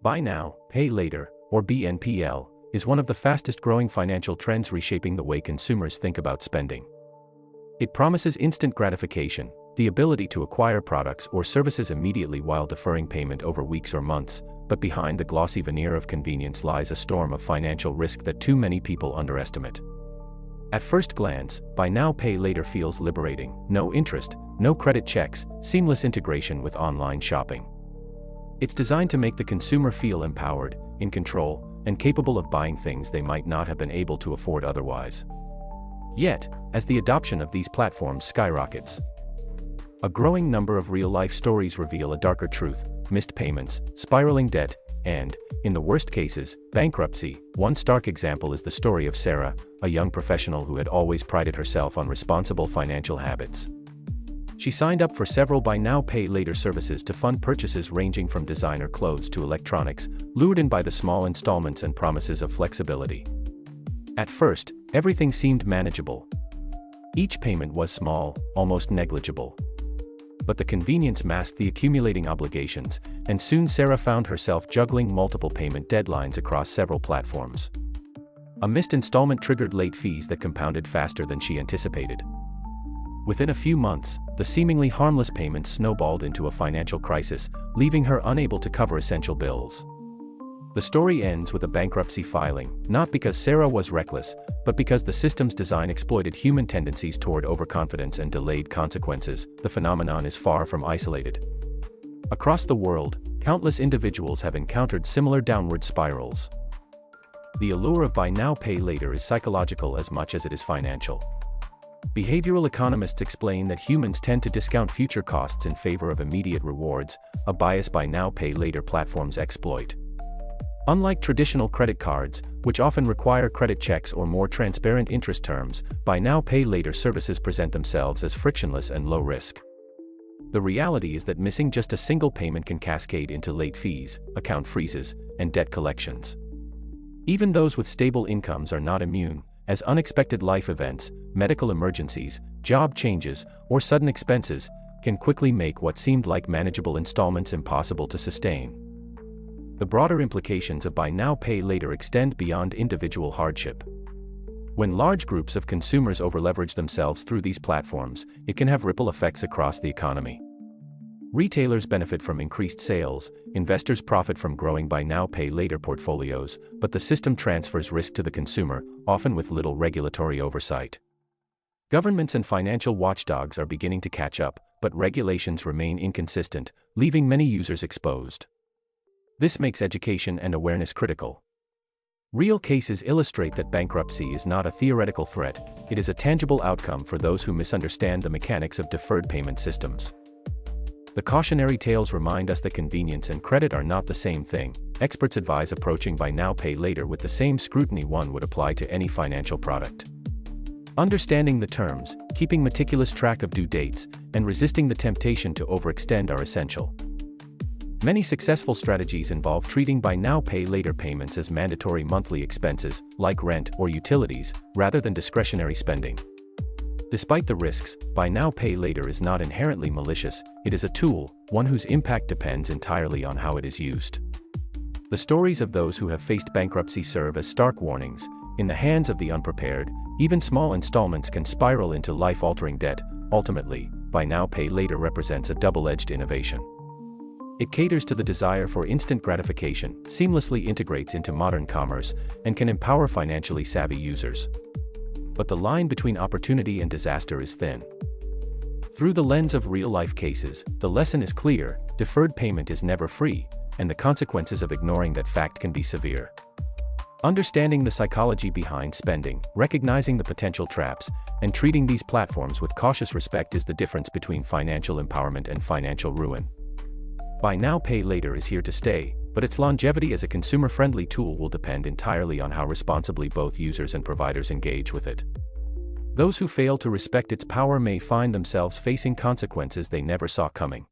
Buy now, pay later, or BNPL, is one of the fastest growing financial trends reshaping the way consumers think about spending. It promises instant gratification, the ability to acquire products or services immediately while deferring payment over weeks or months, but behind the glossy veneer of convenience lies a storm of financial risk that too many people underestimate. At first glance, buy now pay later feels liberating: no interest, no credit checks, seamless integration with online shopping. It's designed to make the consumer feel empowered, in control, and capable of buying things they might not have been able to afford otherwise. Yet, as the adoption of these platforms skyrockets, a growing number of real-life stories reveal a darker truth: missed payments, spiraling debt, and, in the worst cases, bankruptcy. One stark example is the story of Sarah, a young professional who had always prided herself on responsible financial habits. She signed up for several buy now pay later services to fund purchases ranging from designer clothes to electronics, lured in by the small installments and promises of flexibility. At first, everything seemed manageable. Each payment was small, almost negligible. But the convenience masked the accumulating obligations, and soon Sarah found herself juggling multiple payment deadlines across several platforms. A missed installment triggered late fees that compounded faster than she anticipated. Within a few months, the seemingly harmless payments snowballed into a financial crisis, leaving her unable to cover essential bills. The story ends with a bankruptcy filing, not because Sarah was reckless, but because the system's design exploited human tendencies toward overconfidence and delayed consequences. The phenomenon is far from isolated. Across the world, countless individuals have encountered similar downward spirals. The allure of buy now pay later is psychological as much as it is financial. Behavioral economists explain that humans tend to discount future costs in favor of immediate rewards, a bias buy now pay later platforms exploit. Unlike traditional credit cards, which often require credit checks or more transparent interest terms, buy now pay later services present themselves as frictionless and low risk. The reality is that missing just a single payment can cascade into late fees, account freezes, and debt collections. Even those with stable incomes are not immune, as unexpected life events, medical emergencies, job changes, or sudden expenses can quickly make what seemed like manageable installments impossible to sustain. The broader implications of buy now pay later extend beyond individual hardship. When large groups of consumers overleverage themselves through these platforms, it can have ripple effects across the economy. Retailers benefit from increased sales, investors profit from growing buy now pay later portfolios, but the system transfers risk to the consumer, often with little regulatory oversight. Governments and financial watchdogs are beginning to catch up, but regulations remain inconsistent, leaving many users exposed. This makes education and awareness critical. Real cases illustrate that bankruptcy is not a theoretical threat, it is a tangible outcome for those who misunderstand the mechanics of deferred payment systems. The cautionary tales remind us that convenience and credit are not the same thing. Experts advise approaching buy now pay later with the same scrutiny one would apply to any financial product. Understanding the terms, keeping meticulous track of due dates, and resisting the temptation to overextend are essential. Many successful strategies involve treating buy now pay later payments as mandatory monthly expenses, like rent or utilities, rather than discretionary spending. Despite the risks, buy now pay later is not inherently malicious, it is a tool, one whose impact depends entirely on how it is used. The stories of those who have faced bankruptcy serve as stark warnings. In the hands of the unprepared, even small installments can spiral into life-altering debt. Ultimately, buy now pay later represents a double-edged innovation. It caters to the desire for instant gratification, seamlessly integrates into modern commerce, and can empower financially savvy users. But the line between opportunity and disaster is thin. Through the lens of real-life cases, the lesson is clear: deferred payment is never free, and the consequences of ignoring that fact can be severe. Understanding the psychology behind spending, recognizing the potential traps, and treating these platforms with cautious respect is the difference between financial empowerment and financial ruin. Buy now pay later is here to stay, but its longevity as a consumer-friendly tool will depend entirely on how responsibly both users and providers engage with it. Those who fail to respect its power may find themselves facing consequences they never saw coming.